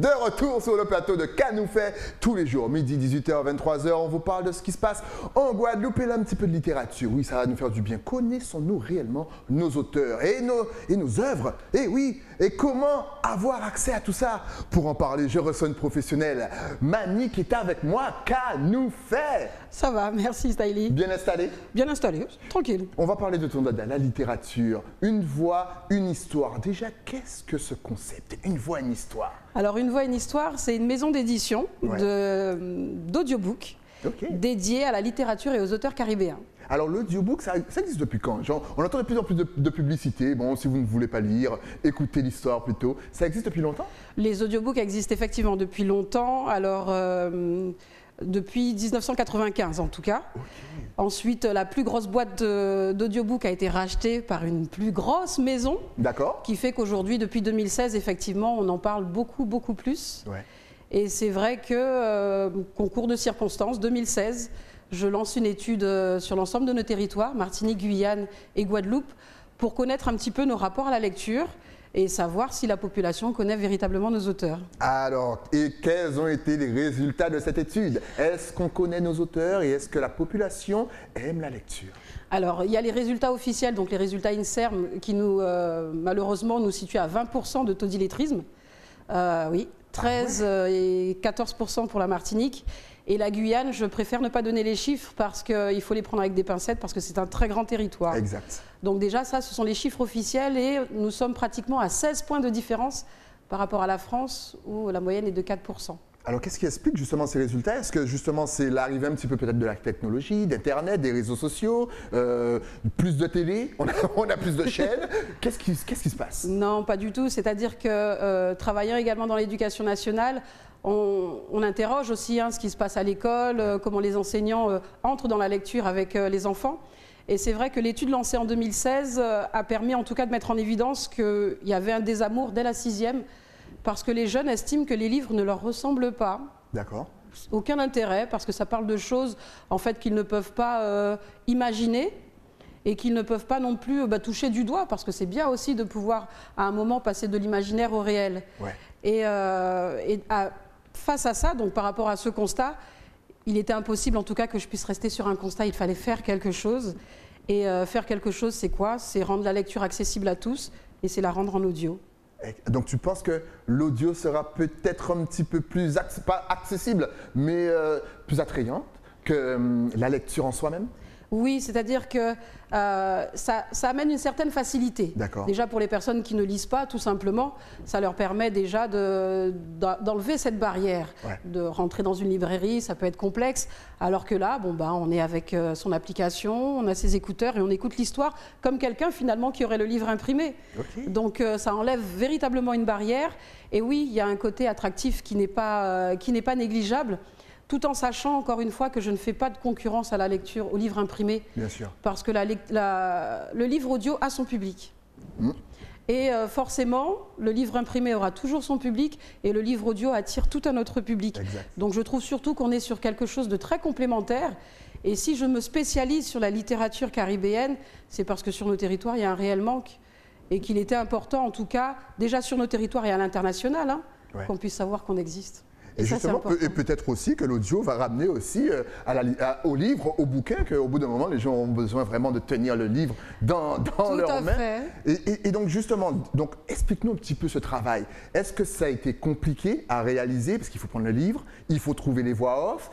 de retour sur le plateau de Qu'a nous fait tous les jours, midi, 18h, 23h. On vous parle de ce qui se passe en Guadeloupe et là un petit peu de littérature. Oui, ça va nous faire du bien. Connaissons-nous réellement nos auteurs et nos œuvres? Et oui, et comment avoir accès à tout ça? Pour en parler, je reçois une professionnelle, Mani, qui est avec moi. Qu'a nous fait? Ça va, merci Stylie. Bien installé? Bien installé, tranquille. On va parler de ton dada, la littérature. Une voix, une histoire. Déjà, qu'est-ce que ce concept? Une voix, une histoire. Alors, Une voix, une histoire, c'est une maison d'édition d'audiobook dédiée à la littérature et aux auteurs caribéens. Alors, l'audiobook, ça existe depuis quand? Genre, on entend de plus en plus de publicité. Bon, si vous ne voulez pas lire, écoutez l'histoire plutôt. Ça existe depuis longtemps? Les audiobooks existent effectivement depuis longtemps. Alors, depuis 1995 en tout cas. Okay. Ensuite, la plus grosse boîte d'audiobook a été rachetée par une plus grosse maison. D'accord. Qui fait qu'aujourd'hui, depuis 2016, effectivement, on en parle beaucoup plus. Ouais. Et c'est vrai que, concours de circonstances, 2016, je lance une étude sur l'ensemble de nos territoires, Martinique, Guyane et Guadeloupe, pour connaître un petit peu nos rapports à la lecture et savoir si la population connaît véritablement nos auteurs. Alors, et quels ont été les résultats de cette étude? Est-ce qu'on connaît nos auteurs et est-ce que la population aime la lecture? Alors, il y a les résultats officiels, donc les résultats INSERM, qui malheureusement nous situent à 20% de taux d'illettrisme. Oui, 13 et 14% pour la Martinique. Et la Guyane, je préfère ne pas donner les chiffres parce qu'il faut les prendre avec des pincettes parce que c'est un très grand territoire. Exact. Donc déjà, ça, ce sont les chiffres officiels et nous sommes pratiquement à 16 points de différence par rapport à la France où la moyenne est de 4%. Alors, qu'est-ce qui explique justement ces résultats? Est-ce que justement c'est l'arrivée un petit peu peut-être de la technologie, d'Internet, des réseaux sociaux, plus de télé, on a plus de chaînes? Qu'est-ce qui se passe? Non, pas du tout. C'est-à-dire que travaillant également dans l'éducation nationale, on interroge aussi ce qui se passe à l'école, comment les enseignants entrent dans la lecture avec les enfants. Et c'est vrai que l'étude lancée en 2016 a permis en tout cas de mettre en évidence qu'il y avait un désamour dès la 6e, parce que les jeunes estiment que les livres ne leur ressemblent pas. D'accord. Aucun intérêt, parce que ça parle de choses en fait qu'ils ne peuvent pas imaginer et qu'ils ne peuvent pas non plus toucher du doigt, parce que c'est bien aussi de pouvoir à un moment passer de l'imaginaire au réel. Ouais. Face à ça, donc par rapport à ce constat, il était impossible en tout cas que je puisse rester sur un constat, il fallait faire quelque chose. Et faire quelque chose, c'est quoi? C'est rendre la lecture accessible à tous et c'est la rendre en audio. Donc tu penses que l'audio sera peut-être un petit peu plus, pas accessible, mais plus attrayante que la lecture en soi-même? Oui, c'est-à-dire que ça amène une certaine facilité. Déjà pour les personnes qui ne lisent pas, tout simplement, ça leur permet déjà d'enlever cette barrière, de rentrer dans une librairie, ça peut être complexe, alors que là, on est avec son application, on a ses écouteurs et on écoute l'histoire comme quelqu'un finalement qui aurait le livre imprimé. Okay. Donc ça enlève véritablement une barrière et oui, il y a un côté attractif qui n'est pas négligeable. Tout en sachant, encore une fois, que je ne fais pas de concurrence à la lecture, au livre imprimé. Bien sûr. Parce que le livre audio a son public. Et forcément, le livre imprimé aura toujours son public et le livre audio attire tout un autre public. Exact. Donc je trouve surtout qu'on est sur quelque chose de très complémentaire. Et si je me spécialise sur la littérature caribéenne, c'est parce que sur nos territoires, il y a un réel manque. Et qu'il était important, en tout cas, déjà sur nos territoires et à l'international, qu'on puisse savoir qu'on existe. Et justement, et peut-être aussi que l'audio va ramener aussi au livre, au bouquin, qu'au bout d'un moment, les gens ont besoin vraiment de tenir le livre dans leurs mains. Et donc justement, explique-nous un petit peu ce travail. Est-ce que ça a été compliqué à réaliser? Parce qu'il faut prendre le livre, il faut trouver les voix off.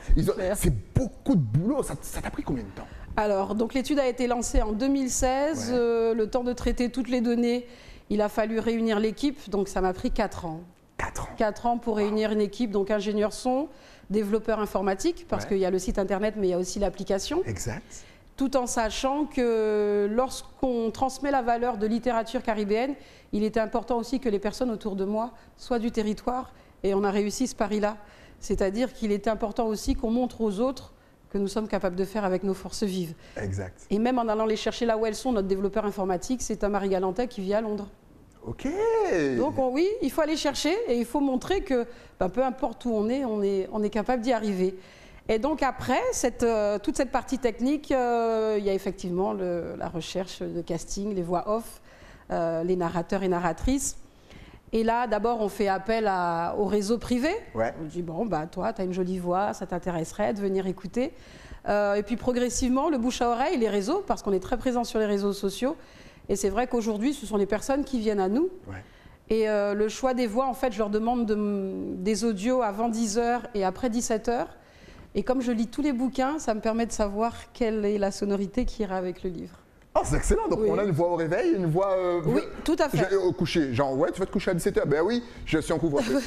C'est beaucoup de boulot. Ça t'a pris combien de temps? Alors, donc l'étude a été lancée en 2016. Le temps de traiter toutes les données, il a fallu réunir l'équipe, donc ça m'a pris 4 ans. 4 ans pour réunir une équipe, donc ingénieur son, développeur informatique, parce qu'il y a le site internet, mais il y a aussi l'application. Exact. Tout en sachant que lorsqu'on transmet la valeur de littérature caribéenne, il était important aussi que les personnes autour de moi soient du territoire, et on a réussi ce pari-là. C'est-à-dire qu'il était important aussi qu'on montre aux autres que nous sommes capables de faire avec nos forces vives. Exact. Et même en allant les chercher là où elles sont, notre développeur informatique, c'est un Marie-Galantais qui vit à Londres. Ok. Donc oui, il faut aller chercher et il faut montrer que peu importe où on est capable d'y arriver. Et donc après, toute cette partie technique, il y a effectivement la recherche de casting, les voix off, les narrateurs et narratrices. Et là, d'abord, on fait appel au réseau privé. Ouais. On dit, bon, bah, toi, tu as une jolie voix, ça t'intéresserait de venir écouter. Et puis, progressivement, le bouche à oreille, les réseaux, parce qu'on est très présent sur les réseaux sociaux. Et c'est vrai qu'aujourd'hui, ce sont les personnes qui viennent à nous. Ouais. Et le choix des voix, en fait, je leur demande des audios avant 10h et après 17h. Et comme je lis tous les bouquins, ça me permet de savoir quelle est la sonorité qui ira avec le livre. Oh, c'est excellent. Donc, on a une voix au réveil, une voix... oui, tout à fait. Au coucher. Genre, ouais, tu vas te coucher à 17h. Ben oui, je suis en couvre-feu.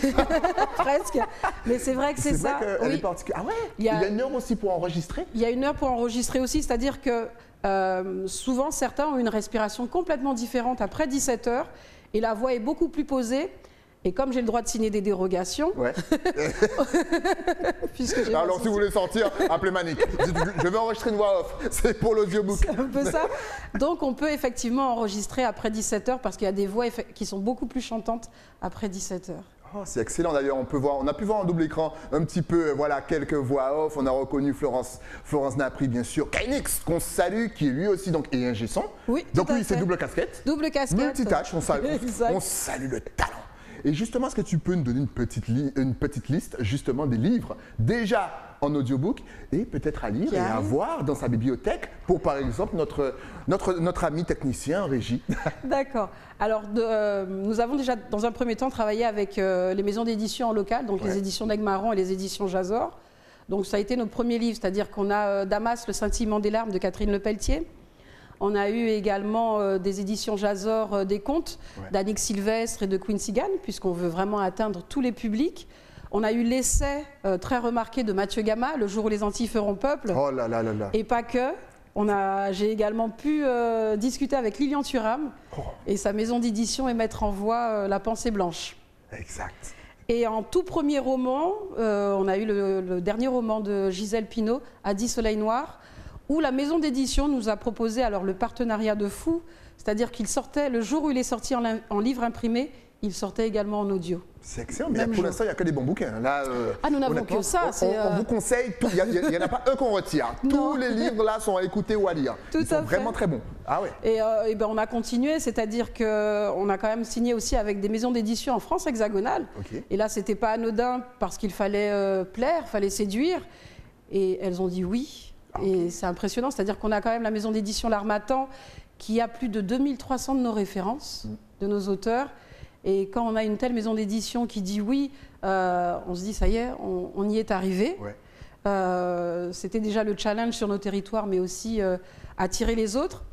Presque. Mais c'est vrai que c'est ça. C'est vrai qu'elle est particulière. Ah ouais, il y a une heure aussi pour enregistrer? Il y a une heure pour enregistrer aussi. C'est-à-dire que souvent, certains ont une respiration complètement différente après 17h. Et la voix est beaucoup plus posée. Et comme j'ai le droit de signer des dérogations, ouais. Alors si vous voulez sortir, appelez Manick. Je vais enregistrer une voix off, c'est pour l'audiobook. C'est un peu ça. Donc on peut effectivement enregistrer après 17h parce qu'il y a des voix qui sont beaucoup plus chantantes après 17h. Oh, c'est excellent d'ailleurs, on a pu voir en double écran un petit peu, voilà, quelques voix off. On a reconnu Florence Napri, bien sûr, Kainix, qu'on salue, qui est lui aussi donc et ingé son. Oui, donc oui, c'est double casquette. Double casquette. Multitâche, on salue le talent. Et justement, est-ce que tu peux nous donner une petite liste justement des livres déjà en audiobook et peut-être à lire et à voir dans sa bibliothèque pour par exemple notre ami technicien Régie. D'accord. Alors nous avons déjà dans un premier temps travaillé avec les maisons d'édition en local, donc les éditions d'Aigues-Marron et les éditions Jazor. Donc ça a été notre premier livre, c'est-à-dire qu'on a Damas, le scintillement des larmes de Catherine Lepelletier. On a eu également des éditions Jazor des contes d'Annick Sylvestre et de Quincy Gann, puisqu'on veut vraiment atteindre tous les publics. On a eu l'essai très remarqué de Mathieu Gama, Le jour où les Antilles feront peuple. Oh là là là là. Et pas que. J'ai également pu discuter avec Lilian Thuram et sa maison d'édition et mettre en voix La pensée blanche. Exact. Et en tout premier roman, on a eu le dernier roman de Gisèle Pinault, À 10 soleils noirs, où la maison d'édition nous a proposé alors le partenariat de fou, c'est-à-dire qu'il sortait, le jour où il est sorti en livre imprimé, il sortait également en audio. C'est excellent, mais pour l'instant, il n'y a que des bons bouquins. Là, nous n'avons que ça. On vous conseille, il n'y en a pas un qu'on retire. Tous les livres là sont à écouter ou à lire. Ils sont vraiment très bons. Ah ouais. Et ben, on a continué, c'est-à-dire qu'on a quand même signé aussi avec des maisons d'édition en France hexagonale. Okay. Et là, ce n'était pas anodin parce qu'il fallait plaire, il fallait séduire. Et elles ont dit oui. Et c'est impressionnant, c'est-à-dire qu'on a quand même la maison d'édition L'Harmattan qui a plus de 2300 de nos références, de nos auteurs. Et quand on a une telle maison d'édition qui dit oui, on se dit ça y est, on y est arrivé. Ouais. C'était déjà le challenge sur nos territoires, mais aussi attirer les autres.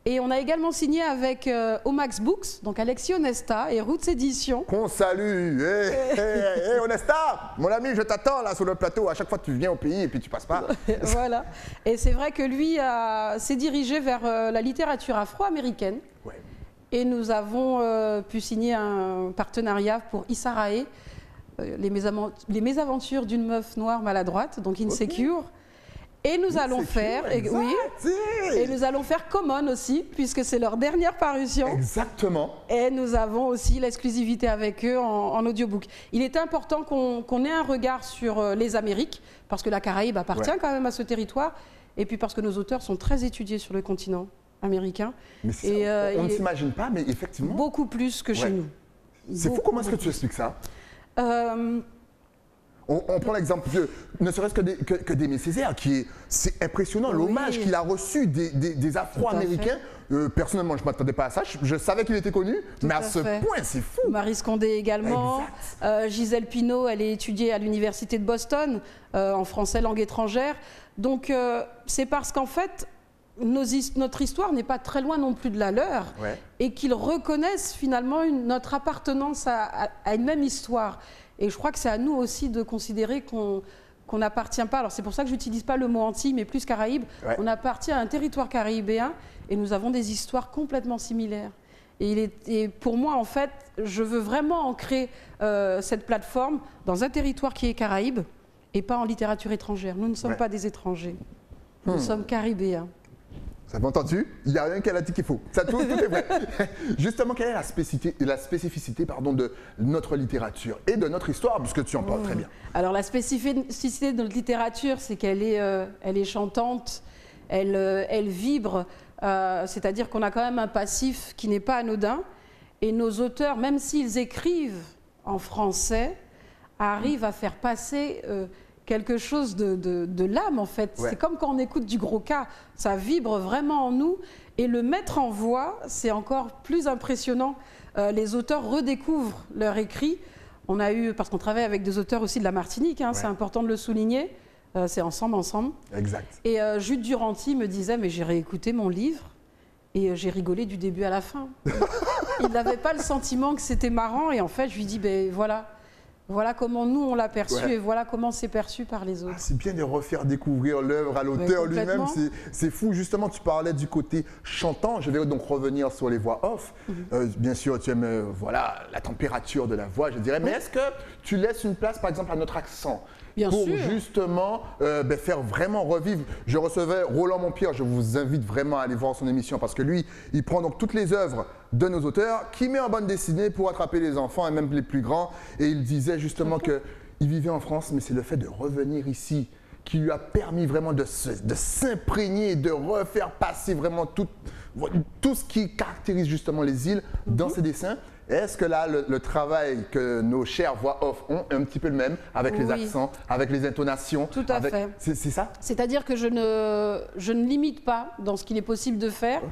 Et on a également signé avec Omax Books, donc Alexis Onesta et Roots Éditions. Qu'on salue. Hey, Onesta, mon ami, je t'attends là sur le plateau. À chaque fois, tu viens au pays et puis tu passes pas. Voilà. Et c'est vrai que lui s'est dirigé vers la littérature afro-américaine. Ouais. Et nous avons pu signer un partenariat pour Issa Rae, les mésaventures d'une meuf noire maladroite, donc Insecure. Okay. Et nous allons faire, et nous allons faire Common aussi, puisque c'est leur dernière parution. Exactement. Et nous avons aussi l'exclusivité avec eux en audiobook. Il est important qu'on ait un regard sur les Amériques, parce que la Caraïbe appartient quand même à ce territoire, et puis parce que nos auteurs sont très étudiés sur le continent américain. Mais on ne s'imagine pas, mais effectivement. Beaucoup plus que chez nous. C'est fou, comment est-ce que tu expliques ça? On prend l'exemple ne serait-ce que d'Aimé Césaire, c'est impressionnant l'hommage qu'il a reçu des Afro-Américains. Personnellement, je ne m'attendais pas à ça. Je savais qu'il était connu, mais à ce point, c'est fou. Marie Scondé également. Gisèle Pinault, elle est étudiée à l'Université de Boston, en français langue étrangère. Donc, c'est parce qu'en fait, notre histoire n'est pas très loin non plus de la leur, et qu'ils reconnaissent finalement notre appartenance à une même histoire. Et je crois que c'est à nous aussi de considérer qu'on n'appartient pas, alors c'est pour ça que je n'utilise pas le mot Antilles, mais plus Caraïbes, on appartient à un territoire caribéen et nous avons des histoires complètement similaires. Et pour moi, en fait, je veux vraiment ancrer cette plateforme dans un territoire qui est Caraïbe et pas en littérature étrangère. Nous ne sommes pas des étrangers, nous sommes caribéens. Vous avez entendu? Il n'y a rien qu'elle a dit qu'il faut. Ça, tout est vrai. Justement, quelle est la spécificité de notre littérature et de notre histoire, puisque tu en parles très bien? Alors, la spécificité de notre littérature, c'est qu'elle est chantante, elle vibre, c'est-à-dire qu'on a quand même un passif qui n'est pas anodin. Et nos auteurs, même s'ils écrivent en français, arrivent à faire passer quelque chose de l'âme, en fait. C'est comme quand on écoute du gros cas, ça vibre vraiment en nous. Et le mettre en voix, c'est encore plus impressionnant. Les auteurs redécouvrent leur écrit. On a eu, parce qu'on travaille avec des auteurs aussi de la Martinique, hein, c'est important de le souligner, c'est ensemble. Exact. Et Jude Duranty me disait, mais j'ai réécouté mon livre et j'ai rigolé du début à la fin. Il n'avait pas le sentiment que c'était marrant et en fait, je lui dis, ben voilà comment nous on l'a perçu et voilà comment c'est perçu par les autres. C'est bien de refaire découvrir l'œuvre à l'auteur lui-même, c'est fou. Justement, tu parlais du côté chantant, je vais donc revenir sur les voix off. Bien sûr, tu aimes la température de la voix, je dirais, mais est-ce que tu laisses une place par exemple à notre accent ? Bien pour sûr. Justement faire vraiment revivre. Je recevais Roland Montpierre, je vous invite vraiment à aller voir son émission parce que lui, il prend donc toutes les œuvres de nos auteurs, qui met en bande dessinée pour attraper les enfants et même les plus grands. Et il disait justement qu'il vivait en France, mais c'est le fait de revenir ici qui lui a permis vraiment de s'imprégner, de refaire passer vraiment tout ce qui caractérise justement les îles dans ses dessins. Est-ce que là, le travail que nos chères voix off ont est un petit peu le même, avec les accents, avec les intonations? Tout à fait. C'est ça? C'est-à-dire que je ne limite pas dans ce qu'il est possible de faire.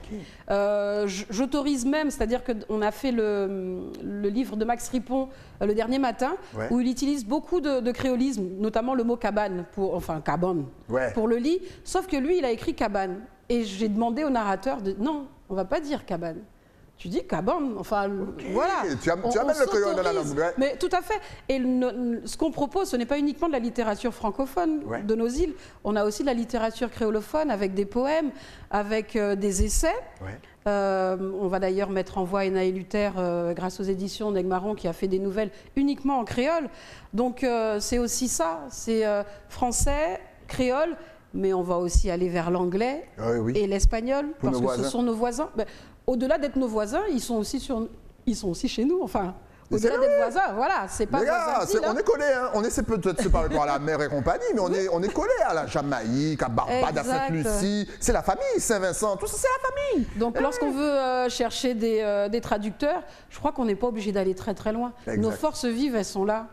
J'autorise même, c'est-à-dire qu'on a fait le livre de Max Ripon, Le Dernier Matin, où il utilise beaucoup de créolisme, notamment le mot cabane, cabane, pour le lit, sauf que lui, il a écrit cabane. Et j'ai demandé au narrateur non, on ne va pas dire cabane. Tu dis cabane, voilà. Tu amènes le créole dans la langue. Mais tout à fait. Et ce qu'on propose, ce n'est pas uniquement de la littérature francophone de nos îles. On a aussi de la littérature créolophone avec des poèmes, avec des essais. On va d'ailleurs mettre en voix Enaë Luther grâce aux éditions d'Aigues-Marron qui a fait des nouvelles uniquement en créole. Donc c'est aussi ça, c'est français, créole, mais on va aussi aller vers l'anglais et l'espagnol parce que ce sont nos voisins. Au-delà d'être nos voisins, ils sont aussi chez nous, au-delà d'être voisins, voilà, c'est pas voisins. On est collés, hein. On essaie peut-être de se parler à la mer et compagnie, mais on est collés à la Jamaïque, à Barbade, à Sainte-Lucie. C'est la famille, Saint-Vincent, tout ça, c'est la famille. Donc lorsqu'on veut chercher des traducteurs, je crois qu'on n'est pas obligé d'aller très très loin. Nos forces vives, elles sont là,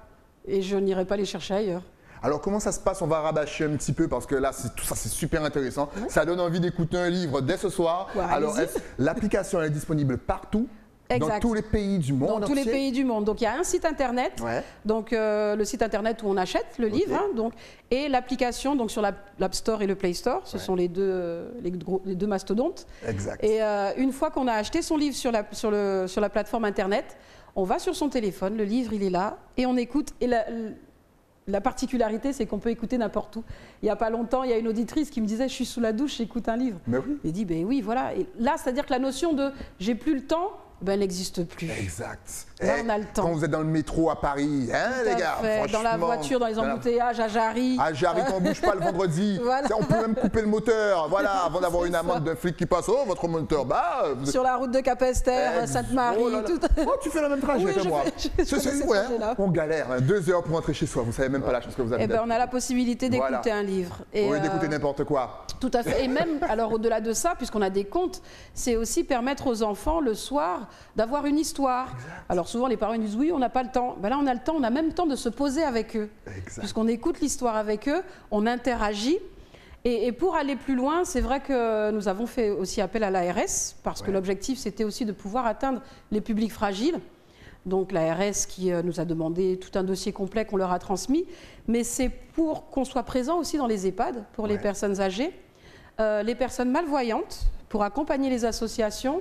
et je n'irai pas les chercher ailleurs. Alors comment ça se passe? On va rabâcher un petit peu parce que là, tout ça c'est super intéressant. Ça donne envie d'écouter un livre dès ce soir. Alors l'application est disponible partout? Dans tous les pays du monde? Dans tous les pays du monde. Donc il y a un site internet, donc, le site internet où on achète le livre, et l'application donc, sur l'App Store et le Play Store, ce sont les deux mastodontes. Exact. Et une fois qu'on a acheté son livre sur la plateforme internet, on va sur son téléphone, le livre il est là, et on écoute. Et la particularité, c'est qu'on peut écouter n'importe où. Il n'y a pas longtemps, il y a une auditrice qui me disait « je suis sous la douche, j'écoute un livre ». J'ai dit « ben oui, voilà ». Et là, c'est-à-dire que la notion de « j'ai plus le temps », elle n'existe plus. Exact. Là, on a le temps. Quand vous êtes dans le métro à Paris, les gars, franchement, dans la voiture, dans les embouteillages, à Jarry. À Jarry, qu'on ne bouge pas le vendredi. On peut même couper le moteur, avant d'avoir une amende d'un flic qui passe. Oh, votre moteur, sur la route de Capesterre, Sainte-Marie, tout. Oh, tu fais le même trajet que moi. On galère, 2 heures pour rentrer chez soi. Vous ne savez même pas la chance que vous avez. On a la possibilité d'écouter un livre. Oui, d'écouter n'importe quoi. Tout à fait. Et même, alors au-delà de ça, puisqu'on a des contes, c'est aussi permettre aux enfants, le soir, d'avoir une histoire. Alors souvent les parents disent oui, on n'a pas le temps. Là on a le temps, on a même le temps de se poser avec eux. Puisqu'on écoute l'histoire avec eux, on interagit. Et pour aller plus loin, c'est vrai que nous avons fait aussi appel à l'ARS, parce que l'objectif c'était aussi de pouvoir atteindre les publics fragiles. Donc l'ARS qui nous a demandé tout un dossier complet qu'on leur a transmis. Mais c'est pour qu'on soit présent aussi dans les EHPAD, pour les personnes âgées, les personnes malvoyantes, pour accompagner les associations,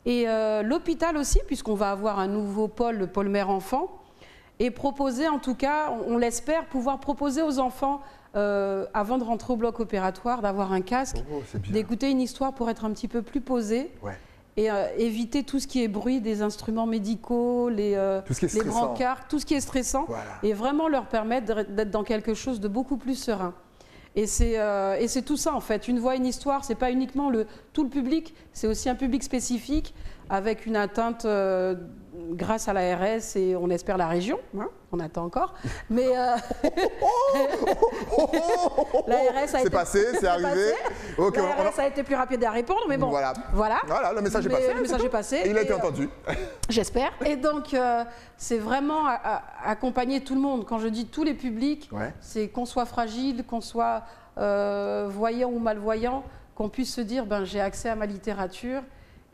et l'hôpital aussi, puisqu'on va avoir un nouveau pôle, le pôle mère-enfant, et proposer, en tout cas, on l'espère, pouvoir proposer aux enfants, avant de rentrer au bloc opératoire, d'avoir un casque, d'écouter une histoire pour être un petit peu plus posé, et éviter tout ce qui est bruit des instruments médicaux, les brancards, tout ce qui est stressant, et vraiment leur permettre d'être dans quelque chose de beaucoup plus serein. Et c'est tout ça en fait, une voix, une histoire, c'est pas uniquement tout le public, c'est aussi un public spécifique avec une atteinte grâce à l'ARS et on espère la région, hein, on attend encore, mais l'ARS a été... c'est arrivé. Okay, l'ARS a été plus rapide à répondre, mais bon, voilà, le message est passé. Le message est passé. Et il a été entendu. J'espère. Et donc, c'est vraiment accompagner tout le monde. Quand je dis tous les publics, c'est qu'on soit fragile, qu'on soit voyant ou malvoyant, qu'on puisse se dire, ben, j'ai accès à ma littérature.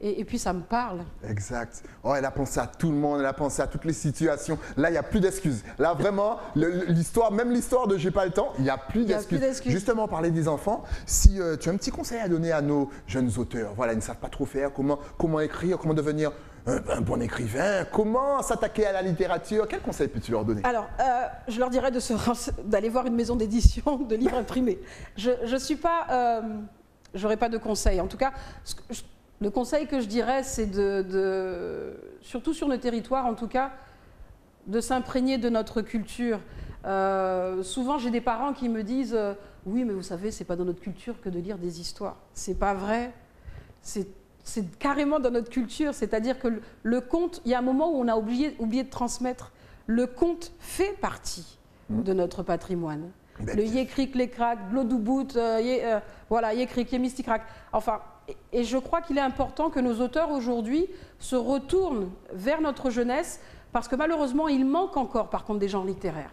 Et puis ça me parle. Exact. Oh, elle a pensé à tout le monde, elle a pensé à toutes les situations. Là, il n'y a plus d'excuses. Là, vraiment, l'histoire, même l'histoire de J'ai pas le temps, il n'y a plus d'excuses. Justement, parler des enfants, si tu as un petit conseil à donner à nos jeunes auteurs, voilà, ils ne savent pas trop faire, comment écrire, comment devenir un bon écrivain, comment s'attaquer à la littérature, quel conseil peux-tu leur donner? Alors, je leur dirais d'aller voir une maison d'édition de livres imprimés. Je suis pas, j'aurais pas de conseil. En tout cas, le conseil que je dirais, c'est surtout sur nos territoires en tout cas, de s'imprégner de notre culture. Souvent, j'ai des parents qui me disent « Oui, mais vous savez, c'est pas dans notre culture que de lire des histoires. » C'est pas vrai. C'est carrément dans notre culture. C'est-à-dire que le conte, il y a un moment où on a oublié de transmettre. Le conte fait partie de notre patrimoine. Le yékrik, l'écrac, l'odoubout, voilà, yékrik, yémistikrak. Enfin, et je crois qu'il est important que nos auteurs aujourd'hui se retournent vers notre jeunesse parce que malheureusement, il manque encore par contre des genres littéraires.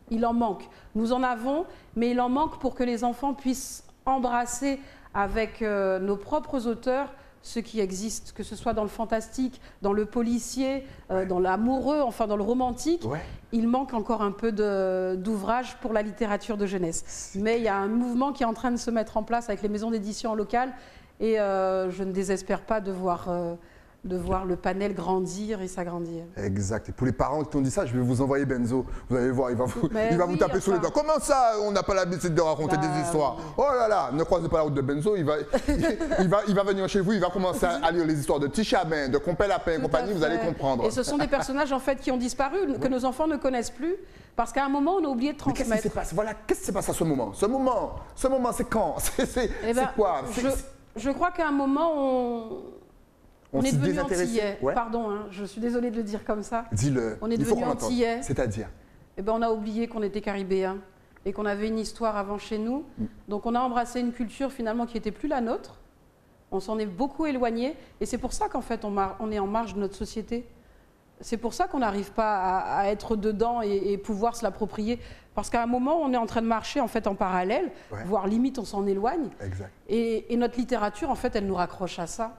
Il en manque. Nous en avons, mais il en manque pour que les enfants puissent embrasser avec nos propres auteurs ce qui existe, que ce soit dans le fantastique, dans le policier, dans l'amoureux, enfin dans le romantique. Il manque encore un peu d'ouvrage pour la littérature de jeunesse. Mais il y a un mouvement qui est en train de se mettre en place avec les maisons d'édition locales et je ne désespère pas de voir le panel grandir et s'agrandir. Exact. Et pour les parents qui t'ont dit ça, je vais vous envoyer Benzo. Vous allez voir, il va vous taper sur les doigts. Comment ça, on n'a pas l'habitude de raconter des histoires? Oh là là, ne croisez pas la route de Benzo. Il va venir chez vous, il va commencer à lire les histoires de Tichabin, de Compé-Lapin et compagnie, vous allez comprendre. Et ce sont des personnages en fait qui ont disparu, que nos enfants ne connaissent plus, parce qu'à un moment, on a oublié de transmettre. Qu'est-ce qui se passe? Voilà, qu'est-ce qui se passe à ce moment? Ce moment, c'est quand? C'est quoi? Je crois qu'à un moment, on est devenu antillais. Pardon, hein, je suis désolée de le dire comme ça. Dis-le. On est devenu antillais. C'est-à-dire? Eh ben, on a oublié qu'on était caribéens et qu'on avait une histoire avant chez nous. Donc on a embrassé une culture finalement qui n'était plus la nôtre. On s'en est beaucoup éloigné. Et c'est pour ça qu'en fait on est en marge de notre société. C'est pour ça qu'on n'arrive pas à être dedans et pouvoir se l'approprier. Parce qu'à un moment, on est en train de marcher en fait en parallèle, voire limite on s'en éloigne. Exact. Et notre littérature, en fait, elle nous raccroche à ça.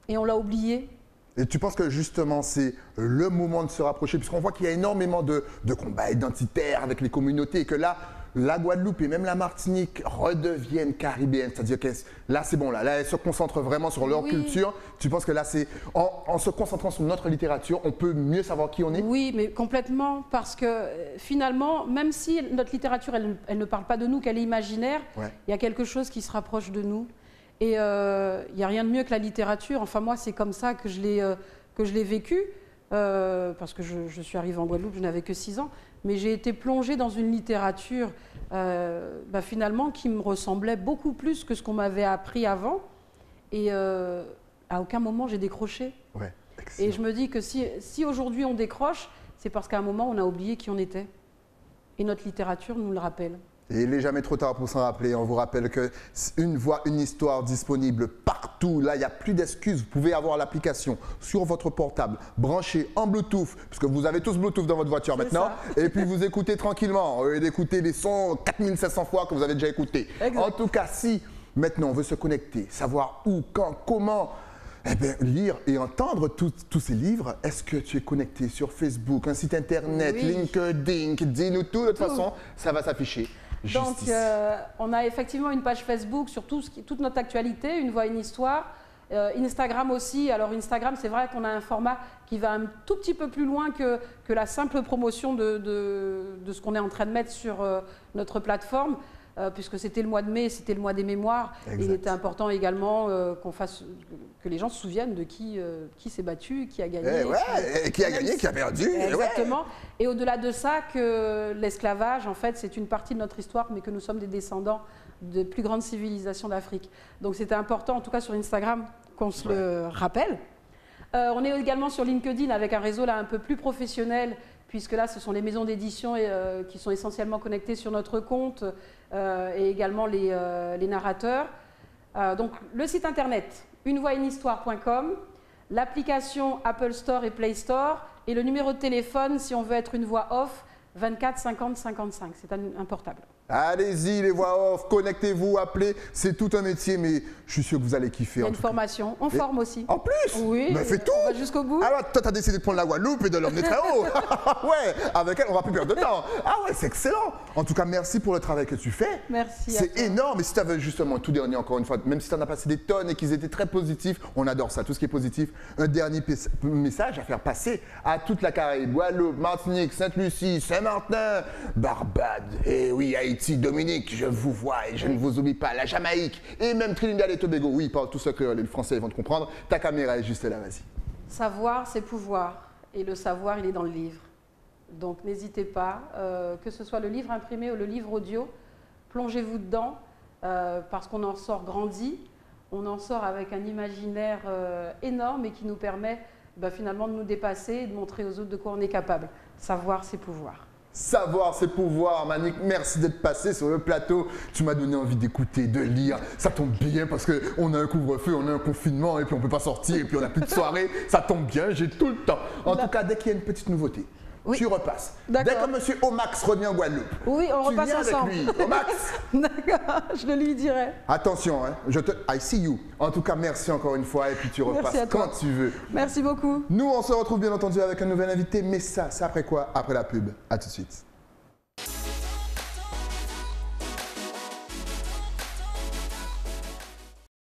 Et on l'a oublié. Et tu penses que justement c'est le moment de se rapprocher, puisqu'on voit qu'il y a énormément de combats identitaires avec les communautés et que là, la Guadeloupe et même la Martinique redeviennent caribéennes. C'est-à-dire que là, c'est bon, là, elles se concentrent vraiment sur leur culture. Tu penses que là, c'est en se concentrant sur notre littérature, on peut mieux savoir qui on est? Oui, mais complètement, parce que finalement, même si notre littérature, elle ne parle pas de nous, qu'elle est imaginaire, il y a quelque chose qui se rapproche de nous. Et il n'y a rien de mieux que la littérature. Enfin, moi, c'est comme ça que je l'ai vécu, parce que je suis arrivée en Guadeloupe, je n'avais que 6 ans. Mais j'ai été plongée dans une littérature, finalement, qui me ressemblait beaucoup plus que ce qu'on m'avait appris avant. Et à aucun moment, j'ai décroché. Et je me dis que si aujourd'hui on décroche, c'est parce qu'à un moment, on a oublié qui on était. Et notre littérature nous le rappelle. Et il n'est jamais trop tard pour s'en rappeler. On vous rappelle qu'une voix, une histoire disponible partout. Là, il n'y a plus d'excuses. Vous pouvez avoir l'application sur votre portable, branchée en Bluetooth, puisque vous avez tous Bluetooth dans votre voiture maintenant. Et puis vous écoutez tranquillement. Au lieu d'écouter les sons 4700 fois que vous avez déjà écoutés. En tout cas, si maintenant on veut se connecter, savoir où, quand, comment, eh bien, lire et entendre tous ces livres, est-ce que tu es connecté sur Facebook, un site internet, LinkedIn, dis-nous tout, de toute façon, ça va s'afficher. Donc, on a effectivement une page Facebook sur toute notre actualité, Une voix, une histoire. Instagram aussi. Alors, Instagram, c'est vrai qu'on a un format qui va un tout petit peu plus loin que la simple promotion de ce qu'on est en train de mettre sur notre plateforme. Puisque c'était le mois de mai, c'était le mois des mémoires. Il était important également que les gens se souviennent de qui s'est battu, qui a gagné. Qui a gagné, qui a perdu. Exactement. Et au-delà de ça, que l'esclavage, en fait, c'est une partie de notre histoire, mais que nous sommes des descendants de plus grandes civilisations d'Afrique. Donc c'était important, en tout cas sur Instagram, qu'on se le rappelle. On est également sur LinkedIn avec un réseau là un peu plus professionnel, puisque là, ce sont les maisons d'édition qui sont essentiellement connectées sur notre compte et également les narrateurs. Donc, le site internet unevoixunehistoire.com, l'application Apple Store et Play Store et le numéro de téléphone si on veut être une voix off 24 50 55. C'est un portable. Allez-y, les voix off, connectez-vous, appelez. C'est tout un métier, mais je suis sûr que vous allez kiffer. Il y a une formation. On forme aussi. En plus? Oui. Mais fais tout. On va jusqu'au bout. Alors, toi, tu as décidé de prendre la Guadeloupe et de l'emmener très haut. Ouais, avec elle, on va plus perdre de temps. Ah ouais, c'est excellent. En tout cas, merci pour le travail que tu fais. Merci. C'est énorme. Et si tu avais justement, tout dernier, encore une fois, même si tu en as passé des tonnes et qu'ils étaient très positifs, on adore ça, tout ce qui est positif. Un dernier message à faire passer à toute la Caraïbe, Guadeloupe, Martinique, Sainte-Lucie, Saint-Martin, Barbade, et oui, Haïti, Dominique, je vous vois et je ne vous oublie pas, la Jamaïque et même Trinidad et Tobago. Oui, parle tout ce que les Français vont te comprendre. Ta caméra est juste là, vas-y. Savoir, c'est pouvoir. Et le savoir, il est dans le livre. Donc n'hésitez pas, que ce soit le livre imprimé ou le livre audio, plongez-vous dedans parce qu'on en sort grandi, on en sort avec un imaginaire énorme et qui nous permet finalement de nous dépasser et de montrer aux autres de quoi on est capable. Savoir, c'est pouvoir. Savoir, c'est pouvoir. Manick, merci d'être passé sur le plateau. Tu m'as donné envie d'écouter, de lire. Ça tombe bien parce qu'on a un couvre-feu, on a un confinement et puis on ne peut pas sortir et puis on n'a plus de soirée. Ça tombe bien, j'ai tout le temps. En tout cas, dès qu'il y a une petite nouveauté, oui, tu repasses. Dès que M. Omax revient en Guadeloupe, oui, on repasse ensemble. Avec lui. Omax. D'accord, je le lui dirai. Attention, hein, I see you. En tout cas, merci encore une fois et puis tu repasses quand tu veux. Merci beaucoup. Nous, on se retrouve bien entendu avec un nouvel invité, mais ça, c'est après quoi? Après la pub. À tout de suite.